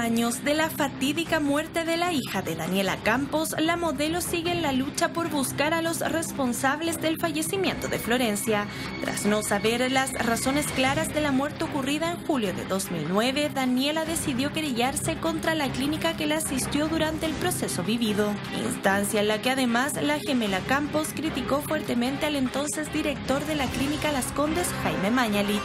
años de la fatídica muerte de la hija de Daniela Campos, la modelo sigue en la lucha por buscar a los responsables del fallecimiento de Florencia. Tras no saber las razones claras de la muerte ocurrida en julio de 2009, Daniela decidió querellarse contra la clínica que la asistió durante el proceso vivido, instancia en la que además la gemela Campos criticó fuertemente al entonces director de la clínica Las Condes, Jaime Mañalich.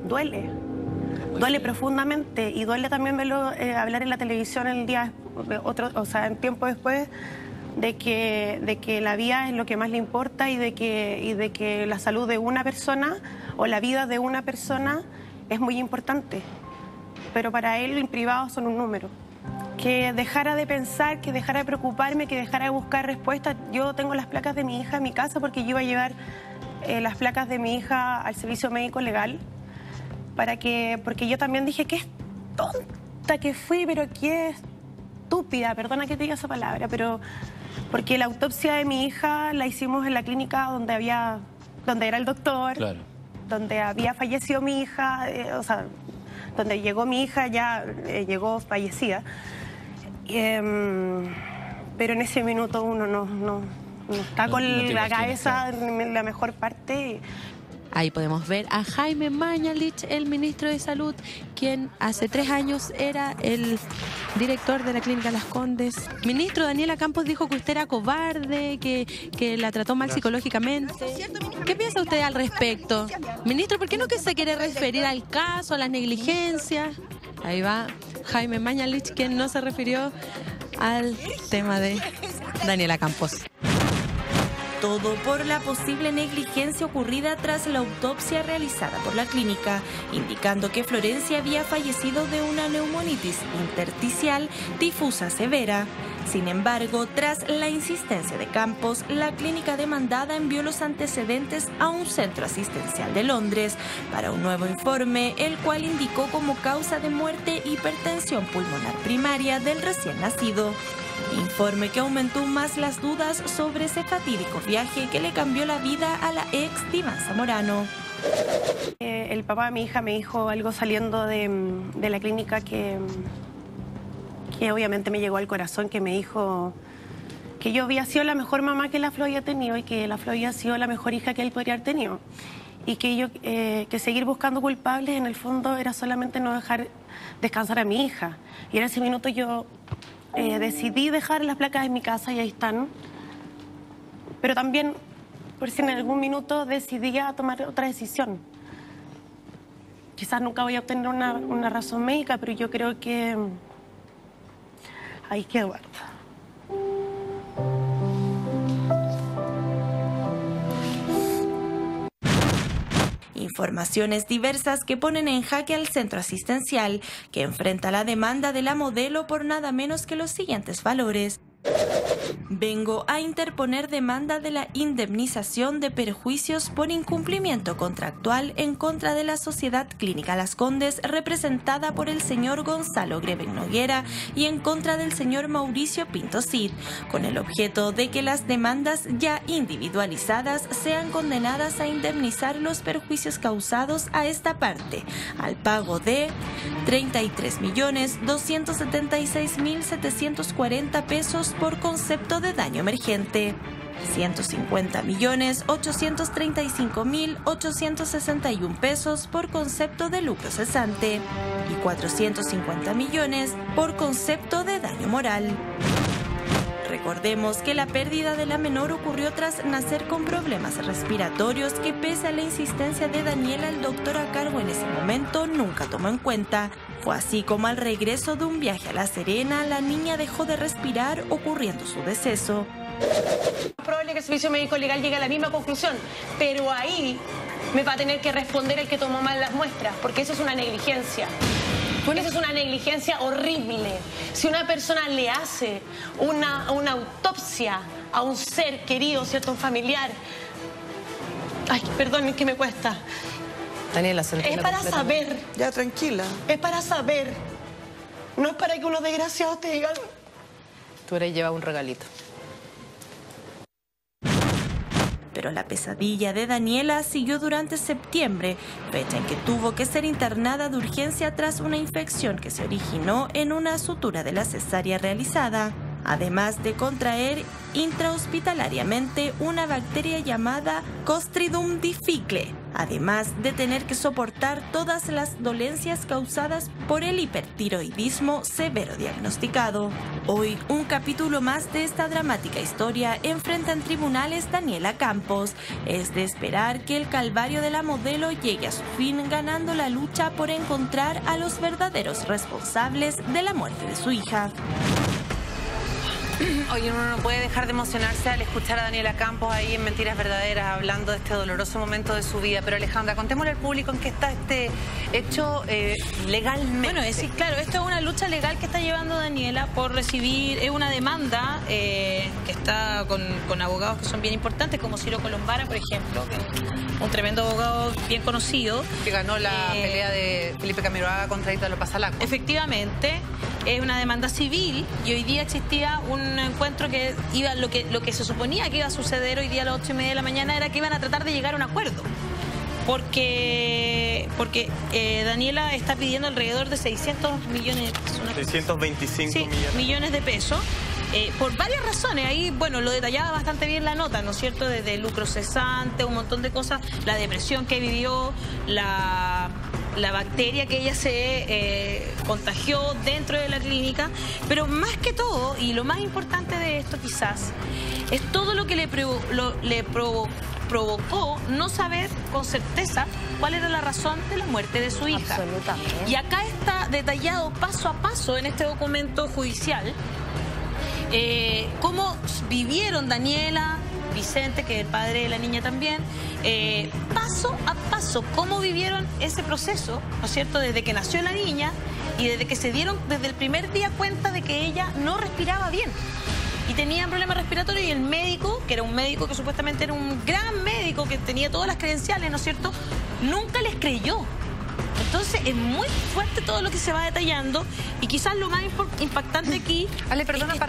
Duele profundamente, y duele también verlo hablar en la televisión el día en tiempo después de que la vida es lo que más le importa y de que la salud de una persona o la vida de una persona es muy importante, pero para él en privado son un número. Que dejara de pensar, que dejara de preocuparme, que dejara de buscar respuestas. Yo tengo las placas de mi hija en mi casa porque yo iba a llevar las placas de mi hija al servicio médico legal, porque yo también dije, qué tonta que fui, pero qué estúpida, perdona que te diga esa palabra, pero porque la autopsia de mi hija la hicimos en la clínica donde era el doctor, claro, donde había fallecido mi hija, donde llegó mi hija ya llegó fallecida, pero en ese minuto uno no está con la cabeza en la mejor parte. Ahí podemos ver a Jaime Mañalich, el ministro de Salud, quien hace 3 años era el director de la clínica Las Condes. Ministro, Daniela Campos dijo que usted era cobarde, que la trató mal psicológicamente. ¿Qué piensa usted al respecto? Ministro, ¿por qué no que se quiere referir al caso, a las negligencias? Ahí va Jaime Mañalich, quien no se refirió al tema de Daniela Campos. Todo por la posible negligencia ocurrida tras la autopsia realizada por la clínica, indicando que Florencia había fallecido de una neumonitis intersticial difusa severa. Sin embargo, tras la insistencia de Campos, la clínica demandada envió los antecedentes a un centro asistencial de Londres para un nuevo informe, el cual indicó como causa de muerte hipertensión pulmonar primaria del recién nacido. Informe que aumentó más las dudas sobre ese fatídico viaje que le cambió la vida a la ex diva Zamorano. El papá de mi hija me dijo algo saliendo de la clínica que obviamente me llegó al corazón, que me dijo que yo había sido la mejor mamá que la Flo había tenido y que la Flo había sido la mejor hija que él podría haber tenido. Y que seguir buscando culpables en el fondo era solamente no dejar descansar a mi hija. Y en ese minuto yo decidí dejar las placas en mi casa y ahí están. Pero también, por si en algún minuto decidía tomar otra decisión. Quizás nunca voy a obtener una razón médica, pero yo creo que ahí quedó. Informaciones diversas que ponen en jaque al centro asistencial, que enfrenta la demanda de la modelo por nada menos que los siguientes valores. Vengo a interponer demanda de la indemnización de perjuicios por incumplimiento contractual en contra de la Sociedad Clínica Las Condes, representada por el señor Gonzalo Greven Noguera, y en contra del señor Mauricio Pinto Cid, con el objeto de que las demandas ya individualizadas sean condenadas a indemnizar los perjuicios causados a esta parte, al pago de 33.276.740 pesos por concepto de daño emergente, 150.835.861 pesos por concepto de lucro cesante y 450 millones por concepto de daño moral. Recordemos que la pérdida de la menor ocurrió tras nacer con problemas respiratorios que, pese a la insistencia de Daniela, el doctor a cargo en ese momento nunca tomó en cuenta. Fue así como al regreso de un viaje a La Serena, la niña dejó de respirar, ocurriendo su deceso. Es probable que el servicio médico legal llegue a la misma conclusión, pero ahí me va a tener que responder el que tomó mal las muestras, porque eso es una negligencia. Eso es una negligencia horrible. Si una persona le hace una autopsia a un ser querido, ¿cierto? Un familiar. Ay, perdonen que me cuesta. Daniela, es para saber. Ya, tranquila. Es para saber. No es para que unos desgraciados te digan. Tú eres lleva un regalito. pero la pesadilla de Daniela siguió durante septiembre, fecha en que tuvo que ser internada de urgencia tras una infección que se originó en una sutura de la cesárea realizada, además de contraer intrahospitalariamente una bacteria llamada Clostridium difficile, además de tener que soportar todas las dolencias causadas por el hipertiroidismo severo diagnosticado. Hoy, un capítulo más de esta dramática historia enfrenta en tribunales Daniela Campos. Es de esperar que el calvario de la modelo llegue a su fin, ganando la lucha por encontrar a los verdaderos responsables de la muerte de su hija. Oye, uno no puede dejar de emocionarse al escuchar a Daniela Campos ahí en Mentiras Verdaderas hablando de este doloroso momento de su vida. Pero Alejandra, contémosle al público en qué está este hecho legalmente. Bueno, claro, esto es una lucha legal que está llevando Daniela por recibir, es una demanda que está con abogados que son bien importantes, como Ciro Colombara, por ejemplo, que es un tremendo abogado bien conocido. Que ganó la pelea de Felipe Camiroaga contra Ítalo Pasalaco. Efectivamente, es una demanda civil y hoy día existía un encuentro que iba, lo que se suponía que iba a suceder hoy día a las 8:30 de la mañana era que iban a tratar de llegar a un acuerdo. Porque Daniela está pidiendo alrededor de 600 millones... 625 millones de pesos. Por varias razones, ahí, bueno, lo detallaba bastante bien la nota, ¿no es cierto? Desde el lucro cesante, un montón de cosas, la depresión que vivió, la bacteria que ella se contagió dentro de la clínica, pero más que todo, y lo más importante de esto quizás, es todo lo que le provocó no saber con certeza cuál era la razón de la muerte de su hija. Absolutamente. Y acá está detallado paso a paso en este documento judicial cómo vivieron Daniela, Vicente, que es el padre de la niña también, paso a paso, cómo vivieron ese proceso, ¿no es cierto?, desde que nació la niña y desde que se dieron desde el primer día cuenta de que ella no respiraba bien y tenía problemas respiratorios, y el médico, que era un médico que supuestamente era un gran médico, que tenía todas las credenciales, ¿no es cierto?, nunca les creyó. Entonces es muy fuerte todo lo que se va detallando, y quizás lo más impactante aquí... Ale, perdona, es que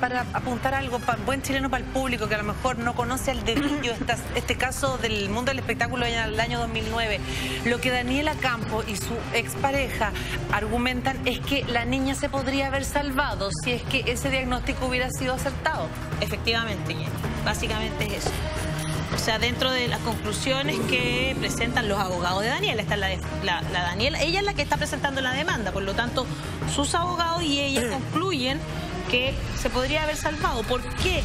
para apuntar algo, buen chileno para el público que a lo mejor no conoce al dedillo este caso del mundo del espectáculo en el año 2009. Lo que Daniela Campos y su expareja argumentan es que la niña se podría haber salvado si es que ese diagnóstico hubiera sido acertado. Efectivamente, Jenny, básicamente es eso. O sea, dentro de las conclusiones que presentan los abogados de Daniela, está la Daniela, ella es la que está presentando la demanda, por lo tanto, sus abogados y ella concluyen que se podría haber salvado. ¿Por qué?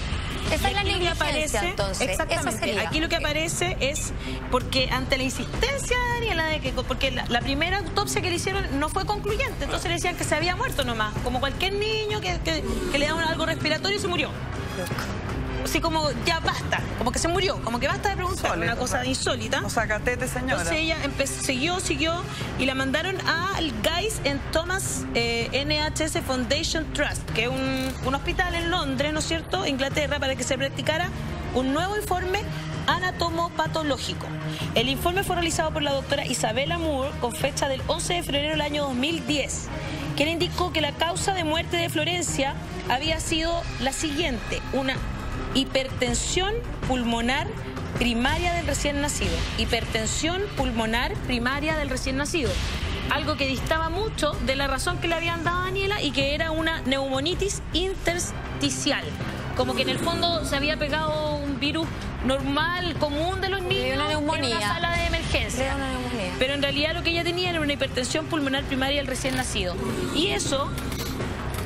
Esa es la negligencia, entonces. Exactamente. Aquí lo que aparece es porque ante la insistencia de Daniela de que, porque la primera autopsia que le hicieron no fue concluyente, entonces le decían que se había muerto nomás, como cualquier niño que le daban algo respiratorio y se murió. Así como ya basta, como que se murió, como que basta de preguntar, una cosa insólita. O sea, catete, señora. Entonces ella siguió y la mandaron al Guy's and Thomas NHS Foundation Trust, que es un hospital en Londres, ¿no es cierto?, Inglaterra, para que se practicara un nuevo informe anatomopatológico. El informe fue realizado por la doctora Isabella Moore con fecha del 11 de febrero del año 2010, quien indicó que la causa de muerte de Florencia había sido la siguiente: una hipertensión pulmonar primaria del recién nacido. Hipertensión pulmonar primaria del recién nacido. Algo que distaba mucho de la razón que le habían dado a Daniela, y que era una neumonitis intersticial. Como que en el fondo se había pegado un virus normal, común de los niños, una neumonía, en una sala de emergencia. Una neumonía. Pero en realidad lo que ella tenía era una hipertensión pulmonar primaria del recién nacido. Y eso...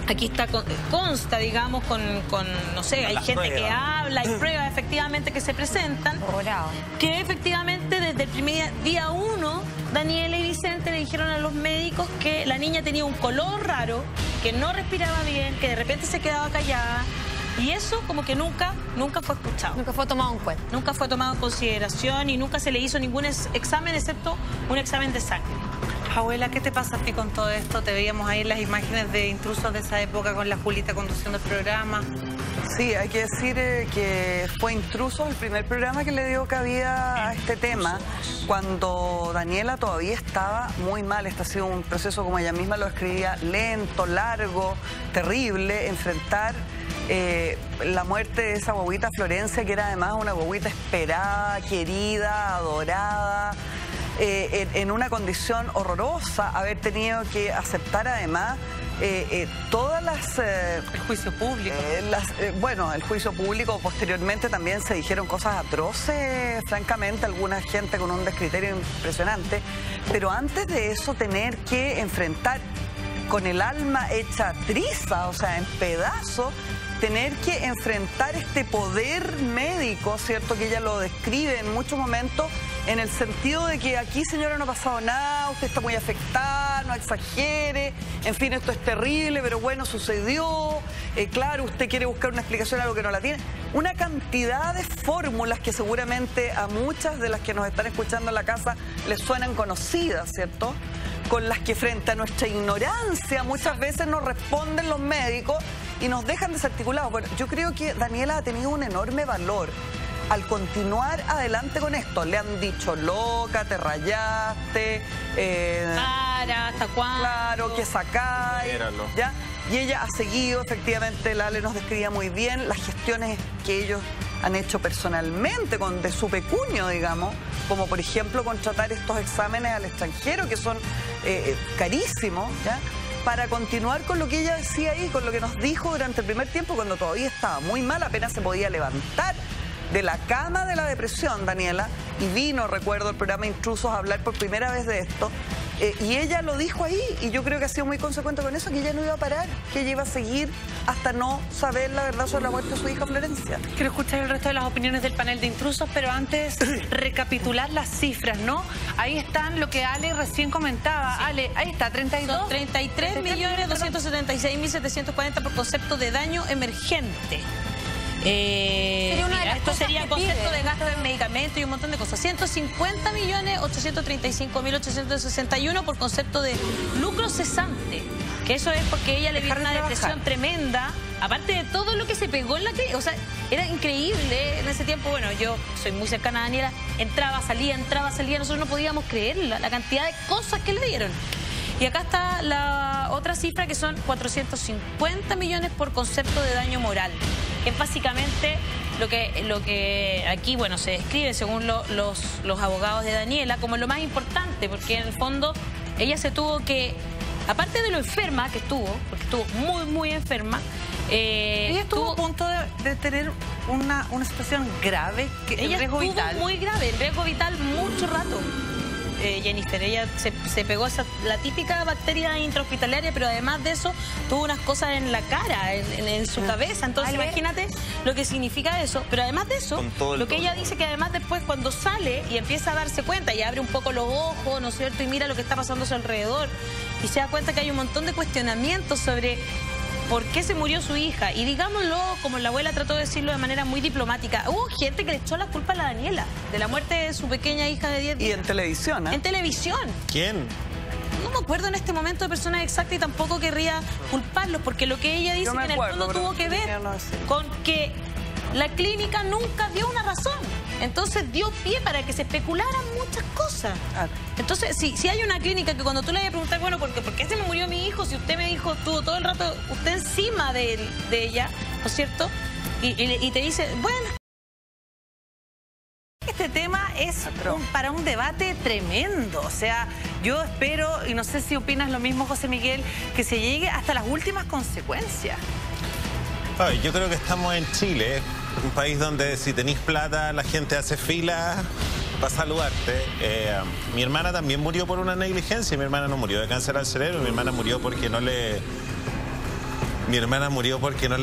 Aquí está, consta, digamos, con no sé, hay gente que habla, hay pruebas efectivamente que se presentan, que efectivamente desde el primer día 1, Daniela y Vicente le dijeron a los médicos que la niña tenía un color raro, que no respiraba bien, que de repente se quedaba callada, y eso como que nunca fue escuchado. Nunca fue tomado en cuenta. Nunca fue tomado en consideración y nunca se le hizo ningún examen excepto un examen de sangre. Abuela, ¿qué te pasa a ti con todo esto? Te veíamos ahí en las imágenes de Intrusos de esa época con la Julita conduciendo el programa. Sí, hay que decir que fue Intrusos el primer programa que le dio cabida a este tema, cuando Daniela todavía estaba muy mal. Este ha sido un proceso, como ella misma lo escribía, lento, largo, terrible, enfrentar la muerte de esa guaguita Florencia, que era además una guaguita esperada, querida, adorada, en una condición horrorosa, haber tenido que aceptar además todas las... el juicio público. Bueno, el juicio público, posteriormente también se dijeron cosas atroces, francamente, alguna gente con un descriterio impresionante, pero antes de eso tener que enfrentar con el alma hecha triza, o sea, en pedazos, tener que enfrentar este poder médico, ¿cierto? Que ella lo describe en muchos momentos, en el sentido de que aquí, señora, no ha pasado nada, usted está muy afectada, no exagere, en fin, esto es terrible, pero bueno, sucedió, claro, usted quiere buscar una explicación a algo que no la tiene. Una cantidad de fórmulas que seguramente a muchas de las que nos están escuchando en la casa les suenan conocidas, ¿cierto? Con las que frente a nuestra ignorancia muchas veces nos responden los médicos y nos dejan desarticulados. Bueno, yo creo que Daniela ha tenido un enorme valor al continuar adelante con esto. Le han dicho, loca, te rayaste, para, ¿hasta cuándo? Claro, que sacáis, ¿ya? Y ella ha seguido, efectivamente, Lale nos describía muy bien las gestiones que ellos han hecho personalmente, de su pecunio, digamos, como por ejemplo contratar estos exámenes al extranjero, que son carísimos, ¿ya? Para continuar con lo que ella decía ahí, con lo que nos dijo durante el primer tiempo, cuando todavía estaba muy mal, apenas se podía levantar de la cama de la depresión, Daniela, y vino, recuerdo, el programa Intrusos a hablar por primera vez de esto, y ella lo dijo ahí, y yo creo que ha sido muy consecuente con eso, que ella no iba a parar, que ella iba a seguir hasta no saber la verdad sobre la muerte de su hija Florencia. Quiero escuchar el resto de las opiniones del panel de intrusos, pero antes recapitular las cifras, ¿no? Ahí están lo que Ale recién comentaba. Sí. Ale, ahí está, 32. Son 33.276.740 por concepto de daño emergente. Esto sería concepto de gastos de medicamentos y un montón de cosas. 150.835.861 por concepto de lucro cesante, que eso es porque ella le dio una depresión tremenda, aparte de todo lo que se pegó en la clínica. O sea, era increíble en ese tiempo. Bueno, yo soy muy cercana a Daniela, entraba, salía, nosotros no podíamos creer la cantidad de cosas que le dieron. Y acá está la otra cifra, que son 450 millones por concepto de daño moral. Es básicamente lo que aquí, bueno, se describe según los abogados de Daniela como lo más importante, porque en el fondo ella se tuvo que, aparte de lo enferma que estuvo, porque estuvo muy, muy enferma, ella estuvo a punto de tener una situación grave, ella riesgo vital. Muy grave, en riesgo vital mucho rato. Jennifer, ella se pegó la típica bacteria intrahospitalaria, pero además de eso tuvo unas cosas en la cara, en su cabeza. Entonces imagínate lo que significa eso. Pero además de eso, lo que ella dice, que además después cuando sale y empieza a darse cuenta y abre un poco los ojos, ¿no es cierto? Y mira lo que está pasando a su alrededor y se da cuenta que hay un montón de cuestionamientos sobre por qué se murió su hija. Y digámoslo, como la abuela trató de decirlo de manera muy diplomática, hubo gente que le echó la culpa a la Daniela de la muerte de su pequeña hija de 10 días. Y en televisión, ¿eh? En televisión. ¿Quién? No me acuerdo en este momento de personas exactas y tampoco querría culparlos, porque lo que ella dice que en el fondo tuvo que ver con que la clínica nunca dio una razón. Entonces dio pie para que se especularan muchas cosas. Entonces, si hay una clínica que cuando tú le vayas a preguntar, bueno, ¿por qué se me murió mi hijo? Si usted me dijo, estuvo todo el rato usted encima de ella, ¿no es cierto? Y te dice, bueno. Este tema es para un debate tremendo. O sea, yo espero, y no sé si opinas lo mismo, José Miguel, que se llegue hasta las últimas consecuencias. Ay, yo creo que estamos en Chile, un país donde si tenés plata la gente hace fila para saludarte. Mi hermana también murió por una negligencia. Mi hermana no murió de cáncer al cerebro, mi hermana murió porque no le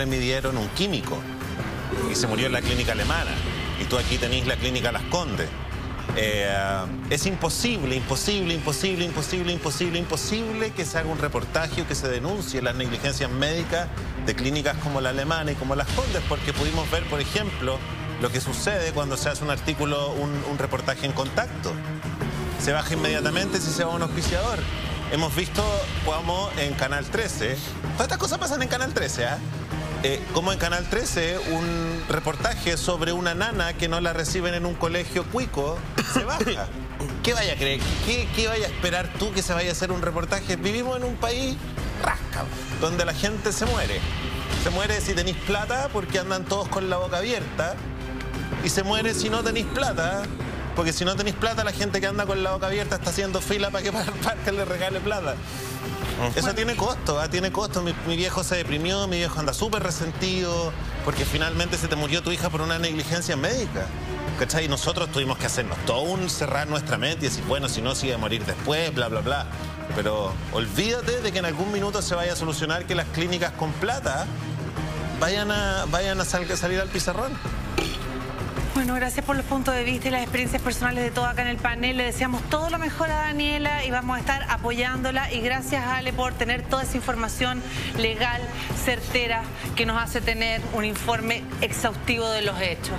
midieron un químico y se murió en la clínica alemana. Y tú aquí tenés la clínica Las Condes. Es imposible que se haga un reportaje o que se denuncie las negligencias médicas de clínicas como la alemana y como Las Condes, porque pudimos ver, por ejemplo, lo que sucede cuando se hace un artículo, un reportaje en Contacto. Se baja inmediatamente si se va a un auspiciador. Hemos visto cómo en Canal 13, todas estas cosas pasan en Canal 13, como en Canal 13, un reportaje sobre una nana que no la reciben en un colegio cuico, se baja. ¿Qué vaya a creer? ¿Qué vaya a esperar tú que se vaya a hacer un reportaje? Vivimos en un país rasca, donde la gente se muere. Se muere si tenéis plata porque andan todos con la boca abierta. Y se muere si no tenéis plata. Porque si no tenéis plata, la gente que anda con la boca abierta está haciendo fila para que Parker le regale plata. Eso tiene costo, tiene costo. Mi viejo se deprimió, mi viejo anda súper resentido porque finalmente se te murió tu hija por una negligencia médica. ¿Cachai? Y nosotros tuvimos que hacernos todo cerrar nuestra mente y decir, bueno, si no, se iba a morir después, bla, bla, bla. Pero olvídate de que en algún minuto se vaya a solucionar que las clínicas con plata vayan a salir al pizarrón. Bueno, gracias por los puntos de vista y las experiencias personales de todos acá en el panel. Le deseamos todo lo mejor a Daniela y vamos a estar apoyándola. Y gracias, Ale, por tener toda esa información legal, certera, que nos hace tener un informe exhaustivo de los hechos.